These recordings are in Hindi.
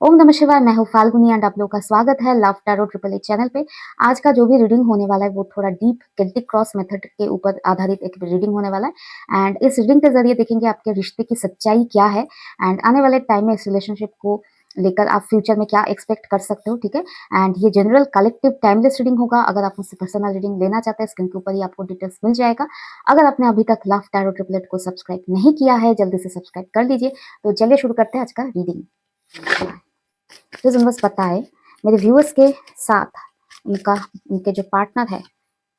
ओम नमः शिवाय। मैं हूँ फाल्गुनी एंड आप लोगों का स्वागत है love tarot triple H channel पे। आज का जो भी रीडिंग होने वाला है वो थोड़ा डीप केल्टिक क्रॉस मेथड के ऊपर आधारित एक रीडिंग होने वाला है एंड इस रीडिंग के जरिए देखेंगे आपके रिश्ते की सच्चाई क्या है एंड आने वाले टाइम में इस रिलेशनशिप को लेकर आप फ्यूचर में क्या एक्सपेक्ट कर सकते हो, ठीक है। एंड ये जनरल कलेक्टिव टाइमलेस रीडिंग होगा। अगर आप मुझसे पर्सनल रीडिंग लेना चाहते हैं स्क्रीन के ऊपर ही आपको डिटेल्स मिल जाएगा। अगर आपने अभी तक लव टैरो ट्रिपलेट को सब्सक्राइब नहीं किया है जल्दी से सब्सक्राइब कर लीजिए। तो चलिए शुरू करते हैं आज का रीडिंग। तो यूनिवर्स बताए मेरे व्यूअर्स के साथ उनके जो पार्टनर है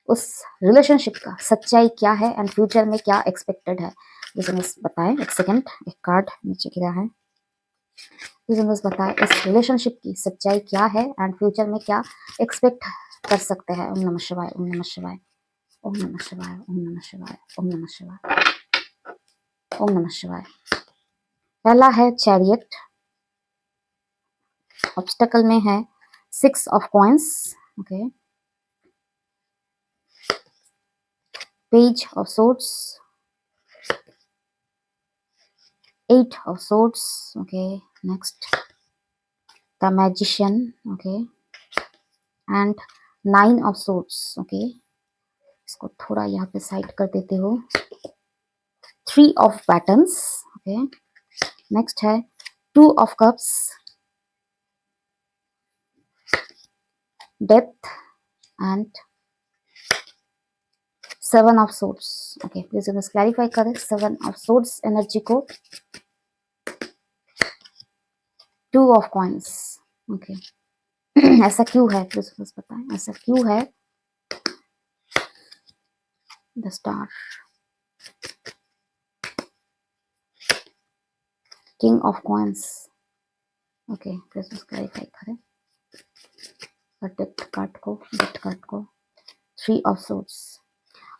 उस रिलेशनशिप का सच्चाई क्या है एंड फ्यूचर में क्या एक्सपेक्टेड है। यूनिवर्स बताए, एक सेकंड, एक कार्ड नीचे गिरा है। यूनिवर्स बताए इस रिलेशनशिप की सच्चाई क्या है एंड फ्यूचर में क्या एक्सपेक्ट कर सकते हैं। ओम नमः शिवाय, ओम नमः शिवाय, ओम नमः शिवाय, ओम नमः शिवाय, ओम नमः शिवाय, ओम नमः शिवाय। पहला है चैरियट, ऑब्स्टेकल में है 6 of coins, okay, page of swords, 8 of swords, okay, next the magician, okay, and 9 of swords, okay, इसको थोड़ा यहाँ पे साइड कर देते हो। 3 of batons, okay, next है 2 of cups, death and 7 of swords, okay, please बस क्लैरिफाई करें 7 of swords एनर्जी को। 2 of coins, okay, ऐसा क्यों है प्लीज बस बताएं, ऐसा क्यों है। The star, king of coins, okay, please बस क्लैरिफाई करें डेथ कार्ड को, डेथ कार्ड को। 3 ऑफ सोर्ड्स,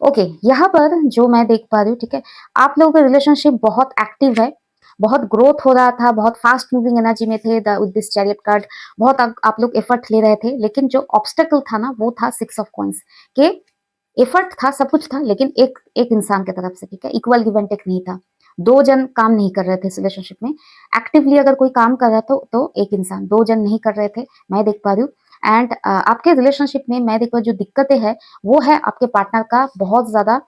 ओके, यहाँ पर जो मैं देख पा रही हूँ, ठीक है, आप लोगों का रिलेशनशिप बहुत एक्टिव है, बहुत ग्रोथ हो रहा था, बहुत फास्ट मूविंग एनर्जी में थे विद दिस चैरियट कार्ड। बहुत आप लोग एफर्ट ले रहे थे, लेकिन जो ऑब्स्टेकल था ना वो था 6 ऑफ कॉइंस के। एफर्ट था, सब कुछ था, लेकिन एक एक इंसान की तरफ से, ठीक है, इक्वल गिव एंड टेक नहीं था। दो जन काम नहीं कर रहे थे इस रिलेशनशिप में। एक्टिवली अगर कोई काम कर रहा था तो एक इंसान, दो जन नहीं कर रहे थे, मैं देख पा रही हूँ। एंड आपके रिलेशनशिप में मैं देख पा रही हूँ जो दिक्कतें हैं वो है आपके पार्टनर का बहुत ज्यादा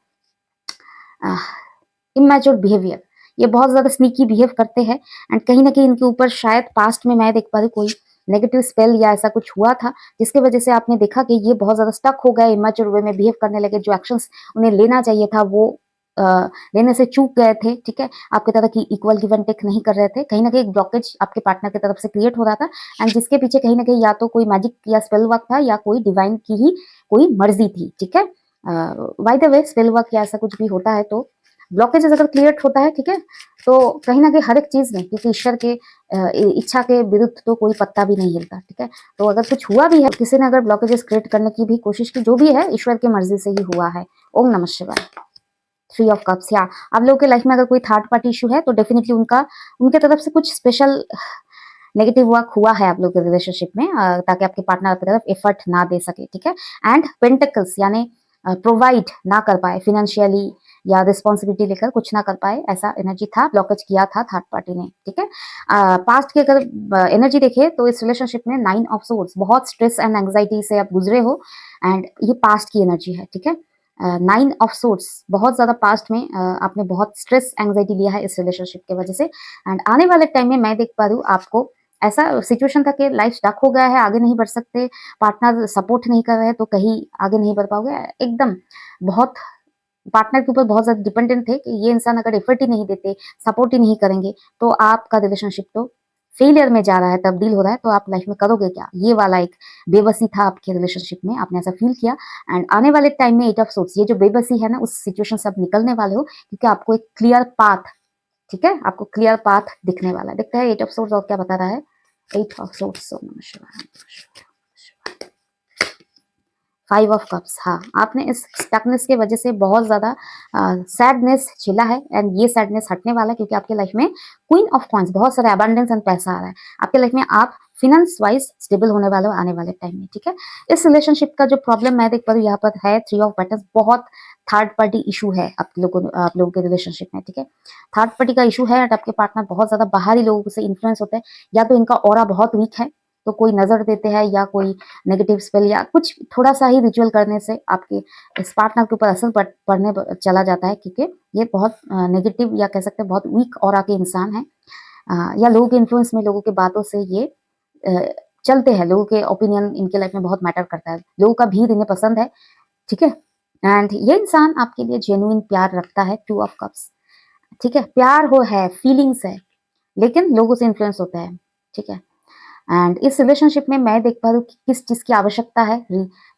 इमेच्योर बिहेवियर। ये बहुत ज्यादा स्नीकी बिहेव करते हैं एंड कहीं ना कहीं इनके ऊपर शायद पास्ट में मैं देख पा रही कोई नेगेटिव स्पेल या ऐसा कुछ हुआ था जिसकी वजह से आपने देखा कि ये बहुत ज्यादा स्टक हो गए, इमेच्योर वे में बिहेव करने लगे। जो एक्शंस उन्हें लेना चाहिए था वो लेने से चूक गए थे, ठीक है, आपकी तरह की इक्वल गिव एंड टेक नहीं कर रहे थे। कहीं ना कहीं एक ब्लॉकेज आपके पार्टनर की तरफ से क्रिएट हो रहा था एंड जिसके पीछे कहीं ना कहीं या तो कोई मैजिक या स्पेल वर्क था या कोई डिवाइन की ही कोई मर्जी थी, ठीक है। By the way spell work या ऐसा कुछ भी होता है तो ब्लॉकेजेस अगर क्लियर होता है, ठीक है, तो कहीं ना कहीं हर एक चीज में, क्योंकि ईश्वर के इच्छा के विरुद्ध तो कोई पत्ता भी नहीं हिलता, ठीक है। तो अगर कुछ हुआ भी है, किसी ने अगर ब्लॉकेजेस क्रिएट करने की भी कोशिश की, जो भी है ईश्वर की मर्जी से ही हुआ है। ओम नमः शिवाय। 3 ऑफ कप्स, या आप लोगों के लाइफ में अगर कोई थर्ड पार्टी इशू है तो डेफिनेटली उनके तरफ से कुछ स्पेशल नेगेटिव वर्क हुआ है आप लोग के रिलेशनशिप में, ताकि आपके पार्टनर आपकी तरफ एफर्ट ना दे सके, ठीक है। एंड पेंटिकल्स यानी प्रोवाइड ना कर पाए फिनेंशियली या रिस्पॉन्सिबिलिटी लेकर कुछ ना कर पाए, ऐसा एनर्जी था, ब्लॉकेज किया था थर्ड पार्टी ने, ठीक है। पास्ट की अगर एनर्जी देखे तो इस रिलेशनशिप में 9 ऑफ सोर्ड्स, बहुत स्ट्रेस एंड एंग्जाइटी से आप गुजरे हो एंड ये पास्ट की एनर्जी है, ठीक है। 9 ऑफ सोर्ड्स, बहुत ज्यादा पास्ट में आपने बहुत स्ट्रेस एंग्जाइटी लिया है इस रिलेशनशिप की वजह से एंड आने वाले टाइम में मैं देख पा रही हूँ आपको ऐसा सिचुएशन था कि लाइफ स्टक हो गया है, आगे नहीं बढ़ सकते, पार्टनर सपोर्ट नहीं कर रहे हैं तो कहीं आगे नहीं बढ़ पाओगे एकदम। बहुत पार्टनर के ऊपर बहुत ज्यादा डिपेंडेंट थे कि ये इंसान अगर एफर्ट ही नहीं देते, सपोर्ट ही नहीं करेंगे तो आपका रिलेशनशिप तो फेलियर में जा रहा है, तब्दील हो रहा है, तो आप लाइफ में करोगे क्या। ये वाला एक बेबसी था आपके रिलेशनशिप में, आपने ऐसा फील किया एंड आने वाले टाइम में 8 ऑफ सोर्ड्स, ये जो बेबसी है ना उस सिचुएशन से आप निकलने वाले हो, क्योंकि आपको एक क्लियर पाथ, ठीक है, आपको क्लियर पाथ दिखने वाला है। देखते हैं 8 ऑफ सोर्ड्स और क्या बता रहा है। 8 ऑफ सोर्ड्स, ओम नमः शिवाय, ओम नमः शिवाय, ओम नमः शिवाय। फाइव ऑफ कप्स, हाँ, आपने इस स्टकनेस की वजह से बहुत ज्यादा सैडनेस झेला है, एंड ये सैडनेस हटने वाला है क्योंकि आपके लाइफ में क्वीन ऑफ कॉइंस, बहुत सारा अबंडेंस एंड पैसा आ रहा है आपके लाइफ में। आप फिनेंस वाइज स्टेबल होने वाले हो आने वाले टाइम में, ठीक है। इस रिलेशनशिप का जो प्रॉब्लम मैं देख पा रही हूँ यहाँ पर है थ्री ऑफ बटन्स, बहुत थर्ड पार्टी इशू है आप लोगों के रिलेशनशिप में, ठीक है। थर्ड पार्टी का इशू है, आपके पार्टनर बहुत ज्यादा बाहरी लोगों से इन्फ्लुएंस होते हैं, या तो इनका ऑरा बहुत वीक है, तो कोई नजर देते हैं या कोई नेगेटिव स्पेल या कुछ थोड़ा सा ही रिचुअल करने से आपके इस पार्टनर के ऊपर असर पड़ने चला जाता है, क्योंकि ये बहुत नेगेटिव या कह सकते हैं बहुत वीक ऑरा के इंसान है, या लोगों के इन्फ्लुएंस में, लोगों के बातों से ये चलते हैं, लोगों के ओपिनियन इनके लाइफ में बहुत मैटर करता है, लोगों का भीड़ इन्हें पसंद है, ठीक है। एंड ये इंसान आपके लिए जेन्युइन प्यार रखता है, टू ऑफ कप्स, ठीक है। प्यार हो है, फीलिंग्स है, लेकिन लोगों से इन्फ्लुएंस होता है, ठीक है। एंड इस रिलेशनशिप में मैं देख पा रही हूँ कि किस चीज की आवश्यकता है,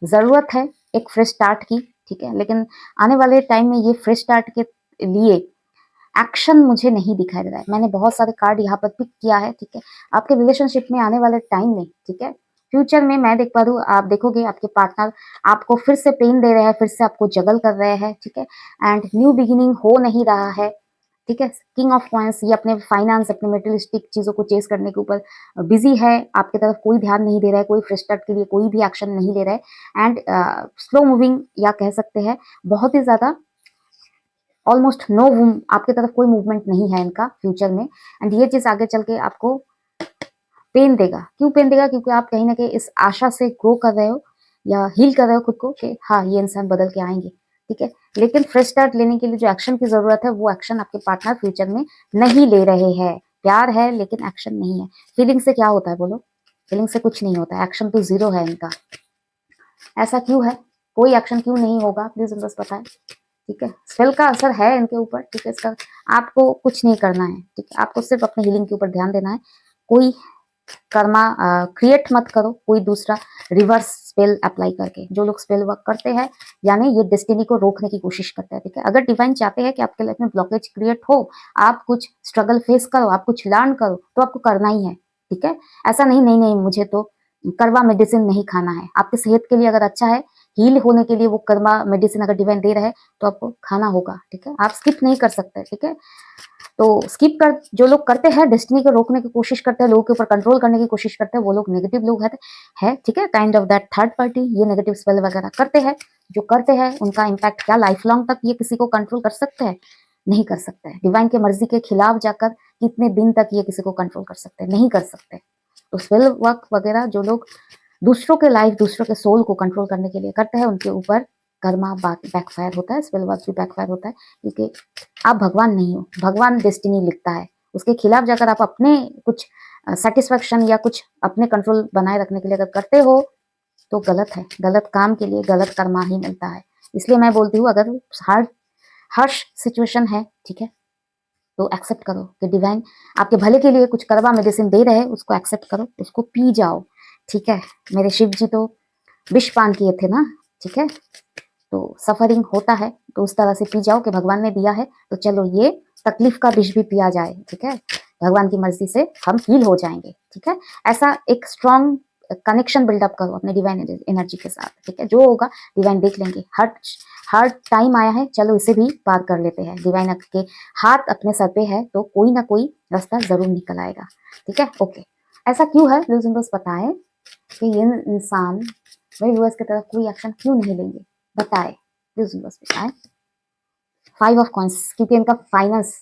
जरूरत है एक फ्रेश स्टार्ट की, ठीक है। लेकिन आने वाले टाइम में ये फ्रेश स्टार्ट के लिए एक्शन मुझे नहीं दिखाई दे रहा है। मैंने बहुत सारे कार्ड यहाँ पर पिक किया है, ठीक है। आपके रिलेशनशिप में आने वाले टाइम में, ठीक है, फ्यूचर में मैं देख पा रही हूँ, आप देखोगे आपके पार्टनर आपको फिर से पेन दे रहे हैं, फिर से आपको जगल कर रहे हैं, ठीक है। एंड न्यू बिगिनिंग हो नहीं रहा है, ठीक है। किंग ऑफ कॉइंस, ये अपने फाइनेंस, अपने मेटेरियलिस्टिक चीजों को चेस करने के ऊपर बिजी है, आपकी तरफ कोई ध्यान नहीं दे रहा है, कोई फ्रेश स्टार्ट के लिए कोई भी एक्शन नहीं ले रहा है, एंड स्लो मूविंग या कह सकते हैं बहुत ही ज्यादा ऑलमोस्ट नो, आपकी तरफ कोई मूवमेंट नहीं है इनका फ्यूचर में। एंड ये चीज आगे चल के आपको पेन देगा। क्यों पेन देगा? क्योंकि आप कहीं ना कहीं इस आशा से ग्रो कर रहे हो या हील कर रहे हो खुद को कि हाँ ये इंसान बदल के आएंगे, ठीक है। लेकिन फ्रेश स्टार्ट लेने के लिए जो एक्शन की जरूरत है, वो एक्शन आपके पार्टनर फ्यूचर में नहीं ले रहे हैं। प्यार है लेकिन एक्शन नहीं है। फीलिंग से क्या होता है बोलो? फीलिंग से कुछ नहीं होता, एक्शन तो जीरो है इनका। ऐसा क्यों है? कोई एक्शन क्यों नहीं होगा? प्लीज बस बताएं, ठीक है। स्पेल का असर है इनके ऊपर, ठीक है। इसका आपको कुछ नहीं करना है, ठीक है। आपको सिर्फ अपने हीलिंग के ऊपर ध्यान देना है। कोई कर्मा क्रिएट मत करो, कोई दूसरा रिवर्स स्पेल अप्लाई करके। जो लोग स्पेल वर्क करते हैं यानी ये डेस्टिनी को रोकने की कोशिश करते हैं, ठीक है। अगर डिवाइन चाहते हैं कि आपके लाइफ में ब्लॉकेज क्रिएट हो, आप कुछ स्ट्रगल फेस करो, आप कुछ लर्न करो, तो आपको करना ही है, ठीक है। ऐसा नहीं नहीं नहीं मुझे तो करवा मेडिसिन नहीं खाना है। आपकी सेहत के लिए अगर अच्छा है, हील होने के लिए वो कर्मा मेडिसिन अगर डिवाइन दे रहा है, तो आपको खाना होगा, ठीक है। आप स्किप नहीं कर सकते, ठीक है। तो स्किप कर जो लोग करते हैं, डेस्टिनी को रोकने की कोशिश करते हैं, लोगों के ऊपर कंट्रोल करने की कोशिश करते हैं, वो लोग नेगेटिव लोग है, ठीक है। Kind of that third party, ये नेगेटिव स्पेल वगैरह करते हैं। जो करते हैं उनका इम्पैक्ट क्या लाइफ लॉन्ग तक ये किसी को कंट्रोल कर सकते हैं? नहीं कर सकते हैं। डिवाइन के मर्जी के खिलाफ जाकर कितने दिन तक ये किसी को कंट्रोल कर सकते हैं? नहीं कर सकते। तो स्पेल वर्क वगैरह जो लोग दूसरों के लाइफ, दूसरों के सोल को कंट्रोल करने के लिए करते हैं, उनके ऊपर कर्मा बैकफायर होता है, स्पेल वर्क भी बैकफायर होता है, क्योंकि आप भगवान नहीं हो। भगवान डेस्टिनी लिखता है, उसके खिलाफ जाकर आप अपने कुछ सेटिस्फेक्शन या कुछ अपने कंट्रोल बनाए रखने के लिए अगर करते हो, तो गलत है। गलत काम के लिए गलत कर्मा ही मिलता है। इसलिए मैं बोलती हूँ, अगर हर्ष सिचुएशन है, ठीक है, तो एक्सेप्ट करो कि डिवाइन आपके भले के लिए कुछ करवा मेडिसिन दे रहे हैं, उसको एक्सेप्ट करो, उसको पी जाओ, ठीक है। मेरे शिव जी तो विष पान किए थे ना, ठीक है। तो सफरिंग होता है तो उस तरह से पी जाओ कि भगवान ने दिया है, तो चलो ये तकलीफ का विष भी पिया जाए, ठीक है। भगवान की मर्जी से हम हील हो जाएंगे, ठीक है। ऐसा एक स्ट्रॉन्ग कनेक्शन बिल्डअप करो अपने डिवाइन एनर्जी के साथ, ठीक है। जो होगा डिवाइन देख लेंगे। हर हर टाइम आया है, चलो इसे भी पार कर लेते हैं। डिवाइन के हाथ अपने सर पे है, तो कोई ना कोई रास्ता जरूर निकल आएगा, ठीक है। ओके, ऐसा क्यों है? बस बताए कि ये इंसान मेरे व्यूअर्स की तरफ कोई एक्शन क्यों नहीं लेंगे? बताए प्लीज, बस बताए। फाइव ऑफ कॉइंस, क्योंकि इनका फाइनेंस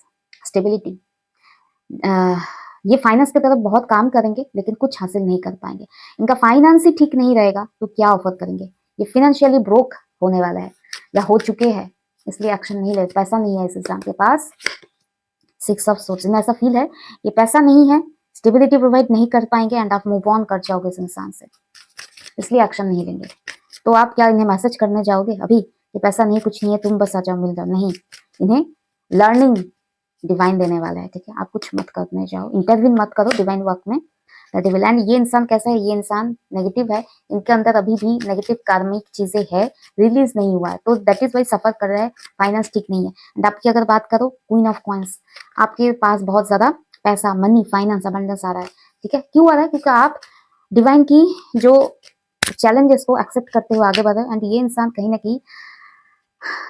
स्टेबिलिटी, ये फाइनेंस की तरफ बहुत काम करेंगे लेकिन कुछ हासिल नहीं कर पाएंगे। इनका फाइनेंस ही ठीक नहीं रहेगा तो क्या ऑफर करेंगे? ये फिनेंशियली ब्रोक होने वाला है या हो चुके हैं, इसलिए एक्शन नहीं ले। पैसा नहीं है इस इंसान के पास। सिक्स ऑफ सोर्स में ऐसा फील है ये पैसा नहीं है, स्टेबिलिटी प्रोवाइड नहीं कर पाएंगे, एंड आप मूव ऑन कर जाओगे इस इंसान से, इसलिए एक्शन नहीं लेंगे। तो आप क्या इन्हें मैसेज करने जाओगे अभी कि पैसा नहीं, कुछ नहीं है, तुम बस आ जाओ, मिल जाओ? नहीं, इन्हें लर्निंग डिवाइन देने वाला है, ठीक है। आप कुछ मत करने जाओ, इंटरव्यू मत करो डिवाइन वर्क में। एंड ये इंसान कैसा है? ये इंसान नेगेटिव है, इनके अंदर अभी भी नेगेटिव कार्मिक चीजें है, रिलीज नहीं हुआ है, तो दैट इज वाई सफर कर रहा है। फाइनेंस ठीक नहीं है। एंड आपकी अगर बात करो क्वीन ऑफ कॉइंस, आपके पास बहुत ज्यादा पैसा, मनी, फाइनेंस, अबंडेंस आ रहा है, ठीक है। क्यों आ रहा है? क्योंकि आप डिवाइन की जो चैलेंजेस को एक्सेप्ट करते हुए आगे बढ़े। एंड ये इंसान कहीं ना कहीं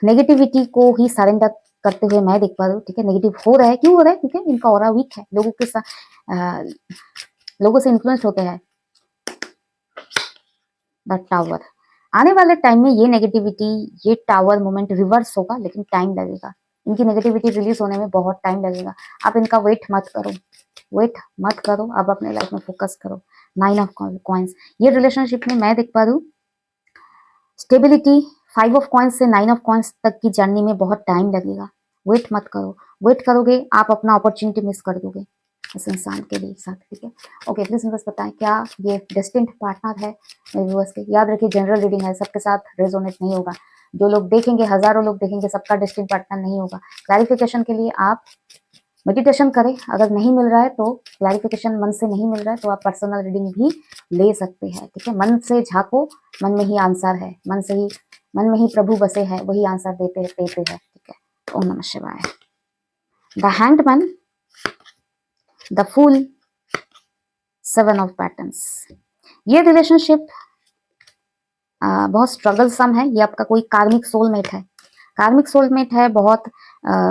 नेगेटिविटी को ही सरेंडर करते हुए मैं देख पा रही हूँ, ठीक है। नेगेटिव हो रहा है, क्यों हो रहा है? क्योंकि इनका ऑरा वीक है, लोगों के साथ लोगों से इन्फ्लुएंस होते हैं। द टावर, आने वाले टाइम में ये नेगेटिविटी, ये टावर मोमेंट रिवर्स होगा, लेकिन टाइम लगेगा। इनकी नेगेटिविटी रिलीज होने में बहुत टाइम लगेगा। आप इनका वेट मत करो, वेट मत करो, आप अपने लाइफ में फोकस करो। 9 ऑफ कॉइंस, ये रिलेशनशिप में मैं देख पा रही हूँ स्टेबिलिटी। 5 ऑफ कॉइंस से 9 ऑफ कॉइंस तक की जर्नी में बहुत टाइम लगेगा। वेट मत करो, वेट करोगे आप अपना अपॉर्चुनिटी मिस कर दोगे इस इंसान के लिए साथ, ठीक है। ओके, प्लीज बस बताएं क्या ये डेस्टिन्ड पार्टनर है मेरे व्यूअर्स के? याद रखिए जनरल रीडिंग है, सबके साथ रेजोनेट नहीं होगा। जो लोग देखेंगे, हजारों लोग देखेंगे, सबका डेस्टिन्ड पार्टनर नहीं होगा। क्लैरिफिकेशन के लिए आप मेडिटेशन करें, अगर नहीं मिल रहा है तो क्लैरिफिकेशन मन से नहीं मिल रहा है तो आप पर्सनल रीडिंग भी ले सकते हैं, ठीक है। मन से झांको, मन में ही आंसर है, मन में ही प्रभु बसे है, वही आंसर देते हैं, ठीक है। ओम नमः शिवाय। The handman, the fool, 7 of patterns. ये रिलेशनशिप बहुत स्ट्रगल सम है। ये आपका कोई कार्मिक सोलमेट है, कार्मिक सोलमेट है। बहुत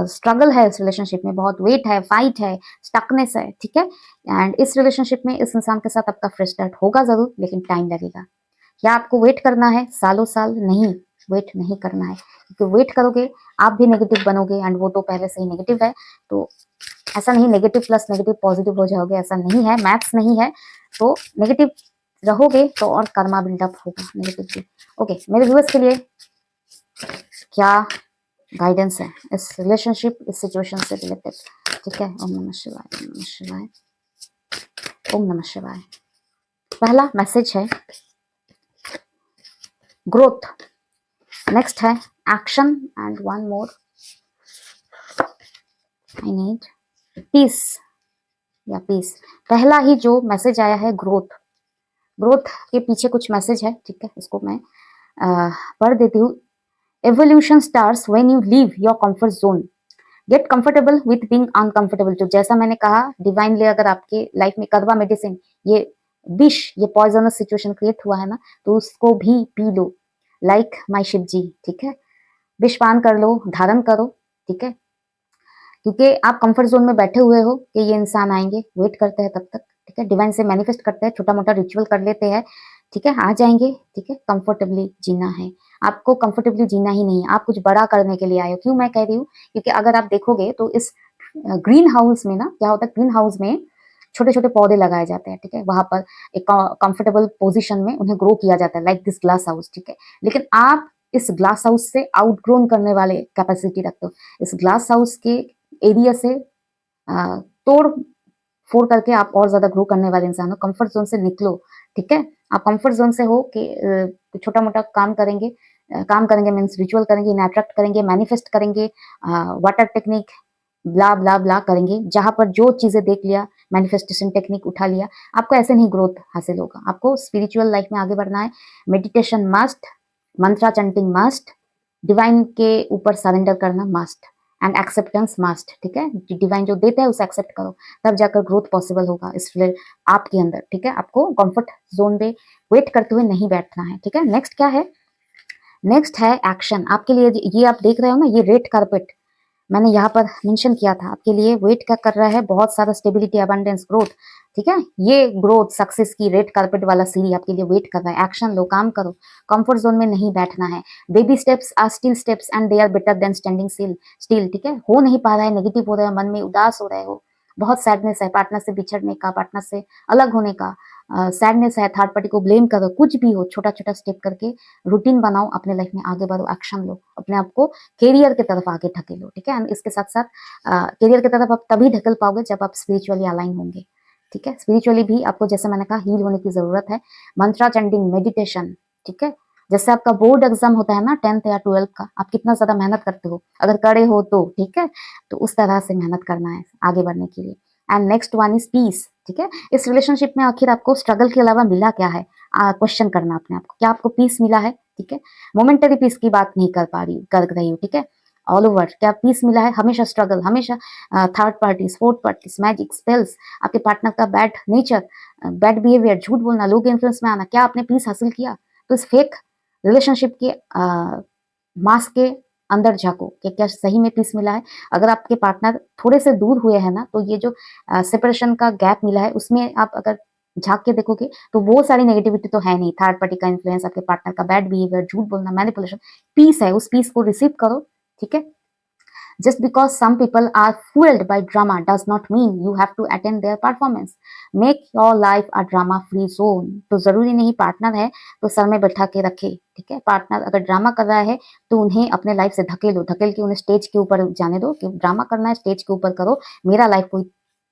स्ट्रगल है इस रिलेशनशिप में, बहुत वेट है, फाइट है, स्टकनेस है, ठीक है। एंड इस रिलेशनशिप में इस इंसान के साथ आपका फ्रेश स्टार्ट होगा जरूर, लेकिन टाइम लगेगा। क्या आपको वेट करना है सालों साल? नहीं, वेट नहीं करना है, क्योंकि वेट करोगे आप भी नेगेटिव बनोगे, एंड वो तो पहले से ही नेगेटिव है। तो ऐसा नहीं नेगेटिव प्लस नेगेटिव पॉजिटिव हो जाओगे, ऐसा नहीं है, मैथ्स नहीं है। तो नेगेटिव रहोगे तो और कर्मा बिल्डअप होगा नेगेटिव। ओके, मेरे व्यूअर्स के लिए क्या गाइडेंस है इस रिलेशनशिप, इस सिचुएशन से रिलेटेड, ठीक है। ओम नमः शिवाय, ओम नमः शिवाय, ओम नमः शिवाय। पहला मैसेज है ग्रोथ, नेक्स्ट है action, and one more I need piece या पीस। पहला ही जो मैसेज आया है ग्रोथ, ग्रोथ के पीछे कुछ मैसेज है, ठीक है। इसको मैं पढ़ देती हूँ। Evolution starts when you leave your comfort zone, get comfortable with being uncomfortable. जो जैसा मैंने कहा, डिवाइनली अगर आपके लाइफ में कड़वा मेडिसिन, ये विष, ये पॉइजनस सिचुएशन क्रिएट हुआ है ना, तो उसको भी पी लो, लाइक माय शिव जी, ठीक है। विष पान कर लो, धारण करो, ठीक है। क्योंकि आप कंफर्ट जोन में बैठे हुए हो कि ये इंसान आएंगे, वेट करते हैं तब तक, ठीक है। डिवाइन से मैनिफेस्ट करते हैं, छोटा मोटा रिचुअल कर लेते हैं, ठीक है, आ जाएंगे, ठीक है। कंफर्टेबली जीना है आपको, कंफर्टेबली जीना ही नहीं है, आप कुछ बड़ा करने के लिए आए हो। क्यों मैं कह रही हूँ? क्योंकि अगर आप देखोगे तो इस ग्रीन हाउस में ना क्या होता है, ग्रीन हाउस में छोटे छोटे पौधे लगाए जाते हैं, ठीक है। वहां पर एक कंफर्टेबल पोजिशन में उन्हें ग्रो किया जाता है, लाइक दिस ग्लास हाउस, ठीक है। लेकिन आप इस ग्लास हाउस से आउटग्रोन करने वाले कैपेसिटी रखते हो। इस ग्लास हाउस के एरिया से तोड़ फोड़ करके आप और ज्यादा ग्रो करने वाले इंसान हो। कंफर्ट जोन से निकलो, ठीक है। आप कंफर्ट जोन से हो कि छोटा मोटा काम करेंगे, काम करेंगे मीन्स रिचुअल करेंगे, अट्रैक्ट करेंगे, मैनिफेस्ट करेंगे, वाटर टेक्निक, ब्ला ब्ला ब्ला करेंगे। जहां पर जो चीजें देख लिया, मैनिफेस्टेशन टेक्निक उठा लिया, आपको ऐसे नहीं ग्रोथ हासिल होगा। आपको स्पिरिचुअल लाइफ में आगे बढ़ना है। मेडिटेशन मस्ट, मंत्रा चैंटिंग मस्ट, डिवाइन के ऊपर सरेंडर करना मस्ट, एंड एक्सेप्टेंस मस्ट, ठीक है। डिवाइन जो देता है उसे एक्सेप्ट करो, तब जाकर ग्रोथ पॉसिबल होगा इसलिए आपके अंदर, ठीक है। आपको कंफर्ट जोन में वेट करते हुए नहीं बैठना है, ठीक है। नेक्स्ट क्या है? नेक्स्ट है एक्शन। आपके लिए ये आप देख रहे हो ना, ये रेड कारपेट मैंने यहाँ पर मेंशन किया था, आपके लिए वेट क्या कर रहा है? बहुत सारा स्टेबिलिटी, अबंडेंस, ग्रोथ, ठीक है। ये ग्रोथ सक्सेस की रेड कार्पेट वाला सीढ़ी आपके लिए वेट कर रहा है। एक्शन लो, काम करो, कंफर्ट जोन में नहीं बैठना है। Baby steps are still steps and they are better than standing still, ठीक है। हो नहीं पा रहा है, नेगेटिव हो रहा है, मन में उदास हो रहे हो, बहुत सैडनेस है, पार्टनर से बिछड़ने का, पार्टनर से अलग होने का सैडनेस है, थर्ड पार्टी को ब्लेम करो, कुछ भी हो, छोटा छोटा स्टेप करके रूटीन बनाओ, अपने लाइफ में आगे बढ़ो, एक्शन लो, अपने आप को कैरियर की तरफ आगे ढकेलो, ठीक है। इसके साथ साथ कैरियर की तरफ आप तभी ढकल पाओगे जब आप स्पिरिचुअली अलाइन होंगे, ठीक है। स्पिरिचुअली भी आपको, जैसे मैंने कहा, हील होने की जरूरत है। मंत्रा चैंटिंग, मेडिटेशन, ठीक है। जैसे आपका बोर्ड एग्जाम होता है ना 10th या 12th का, आप कितना ज्यादा मेहनत करते हो, अगर करे हो तो, ठीक है। तो उस तरह से मेहनत करना है आगे बढ़ने के लिए। And next one is peace, ठीक है। इस रिलेशनशिप में आखिर आपको स्ट्रगल के अलावा मिला क्या है? क्वेश्चन करना अपने आप को, क्या आपको पीस मिला है? ठीक है। मोमेंटरी पीस की बात नहीं कर रही हूँ, ठीक है। ऑल ओवर क्या पीस मिला है? हमेशा स्ट्रगल, हमेशा third parties, fourth parties, magic spells, आपके पार्टनर का बैड नेचर, बैड बिहेवियर, झूठ बोलना, लोग इन्फ्लुएंस में आना, क्या आपने पीस हासिल किया? तो इस फेक रिलेशनशिप के मास्क के अंदर झांको कि क्या सही में पीस मिला है। अगर आपके पार्टनर थोड़े से दूर हुए हैं ना, तो ये जो सेपरेशन का गैप मिला है उसमें आप अगर झांक के देखोगे तो वो सारी नेगेटिविटी तो है नहीं, थर्ड पार्टी का इन्फ्लुएंस, आपके पार्टनर का बैड बिहेवियर, झूठ बोलना, मैनिपुलेशन, पीस है। उस पीस को रिसीव करो, ठीक है। Just because some people are fooled by drama does not mean you have to attend their performance. Make your life a drama free zone. तो जरूरी नहीं पार्टनर है तो सर में बैठा के रखे, ठीक है। पार्टनर अगर ड्रामा कर रहा है तो उन्हें अपने लाइफ से धकेलो, धकेल के उन्हें स्टेज के ऊपर जाने दो कि ड्रामा करना है स्टेज के ऊपर करो, मेरा लाइफ कोई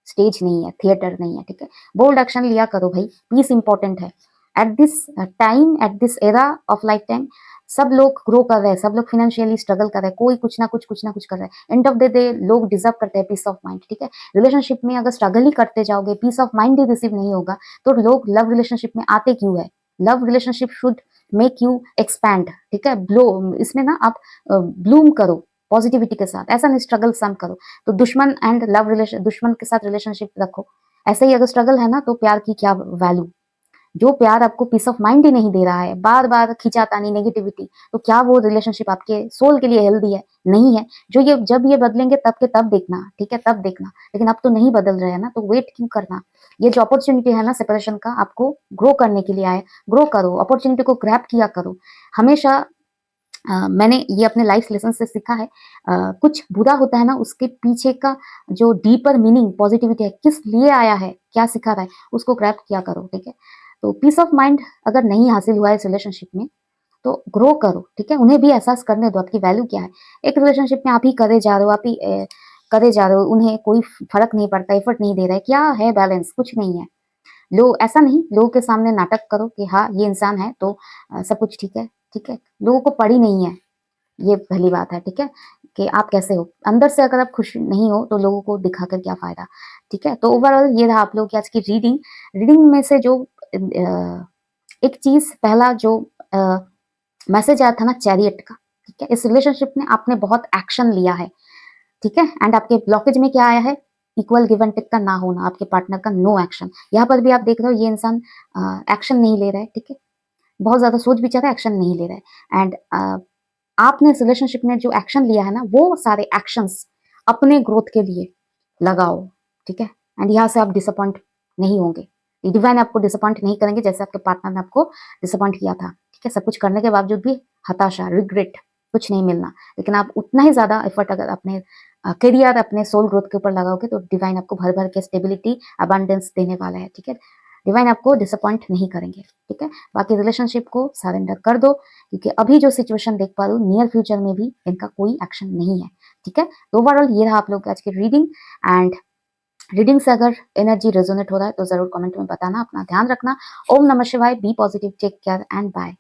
स्टेज नहीं है, थिएटर नहीं है, ठीक है। बोल्ड एक्शन लिया करो भाई, पीस इंपॉर्टेंट है। At this time, at this era of life time, सब लोग ग्रो कर रहे हैं, सब लोग फाइनेंशियली स्ट्रगल कर रहे हैं, कोई कुछ ना कुछ कर रहे हैं। एंड ऑफ द डे लोग डिजर्व करते हैं पीस ऑफ माइंड, ठीक है। रिलेशनशिप में अगर स्ट्रगल ही करते जाओगे, पीस ऑफ माइंड ही रिसीव नहीं होगा, तो लोग लव रिलेशनशिप में आते क्यों है? Love relationship should make you expand, ठीक है। ब्लो इसमें ना आप ब्लूम करो पॉजिटिविटी के साथ, ऐसा नहीं स्ट्रगल सम करो। तो दुश्मन एंड लव रिलेशन, दुश्मन के साथ रिलेशनशिप रखो, ऐसे ही अगर स्ट्रगल है ना तो प्यार की क्या वैल्यू? जो प्यार आपको पीस ऑफ माइंड ही नहीं दे रहा है, बार बार खिंचातानी, नेगेटिविटी, तो क्या वो रिलेशनशिप आपके सोल के लिए हेल्दी है? नहीं है। जो ये जब ये बदलेंगे तब के तब देखना, ठीक है, तब देखना। लेकिन अब तो नहीं बदल रहे हैं ना, तो वेट क्यों करना? ये जो अपॉर्चुनिटी है ना सेपरेशन का, आपको ग्रो करने के लिए आए, ग्रो करो, अपॉर्चुनिटी को ग्रैब किया करो। हमेशा मैंने ये अपने लाइफ लेसन से सीखा है, कुछ बुरा होता है ना उसके पीछे का जो डीपर मीनिंग पॉजिटिविटी है, किस लिए आया है, क्या सिखा रहा है, उसको ग्रैब किया करो, ठीक है। तो पीस ऑफ माइंड अगर नहीं हासिल हुआ है इस रिलेशनशिप में तो ग्रो करो, ठीक है। उन्हें भी एहसास करने दो आपकी वैल्यू क्या है। एक रिलेशनशिप में आप ही करे जा रहे हो, आप ही करे जा रहे हो, उन्हें कोई फर्क नहीं पड़ता, एफर्ट नहीं दे रहा है, क्या है बैलेंस? कुछ नहीं है। लोग ऐसा नहीं, लोगों के सामने नाटक करो कि हाँ ये इंसान है तो सब कुछ ठीक है, ठीक है। लोगों को पड़ी नहीं है, ये पहली बात है, ठीक है, कि आप कैसे हो। अंदर से अगर आप खुश नहीं हो तो लोगों को दिखाकर क्या फायदा, ठीक है। तो ओवरऑल ये रहा आप लोग की आज की रीडिंग। रीडिंग में से जो एक चीज, पहला जो मैसेज आया था ना चैरियट का, ठीक है, इस रिलेशनशिप में आपने बहुत एक्शन लिया है, ठीक है। एंड आपके ब्लॉकेज में क्या आया है? इक्वल गिव एंड टेक का ना होना, आपके पार्टनर का नो एक्शन। यहाँ पर भी आप देख रहे हो ये इंसान एक्शन नहीं ले रहा है, ठीक है, बहुत ज्यादा सोच विचार है, एक्शन नहीं ले रहा है। एंड आपने इस रिलेशनशिप में जो एक्शन लिया है ना, वो सारे एक्शंस अपने ग्रोथ के लिए लगाओ, ठीक है। एंड यहाँ से आप डिसअपॉइंट नहीं होंगे, डिवाइन आपको डिसअपॉइंट नहीं करेंगे जैसे आपके पार्टनर ने आपको डिसअपॉइंट किया था, ठीक है। सब कुछ करने के बावजूद भी हताशा, रिग्रेट, कुछ नहीं मिलना। लेकिन आप उतना ही ज्यादा एफर्ट अगर अपने करियर, अपने सोल ग्रोथ के ऊपर लगाओगे तो डिवाइन आपको भर भर के स्टेबिलिटी, अबंडेंस देने वाला है, ठीक है। डिवाइन आपको डिसअपॉइंट नहीं करेंगे, ठीक है। बाकी रिलेशनशिप को सरेंडर कर दो, क्योंकि अभी जो सिचुएशन देख पा रही हूँ नियर फ्यूचर में भी इनका कोई एक्शन नहीं है, ठीक है। तो ओवरऑल ये रहा आप लोग आज की रीडिंग। एंड रीडिंग से अगर एनर्जी रेजोनेट हो रहा है तो जरूर कमेंट में बताना। अपना ध्यान रखना। ओम नमः शिवाय, be positive, take care and bye.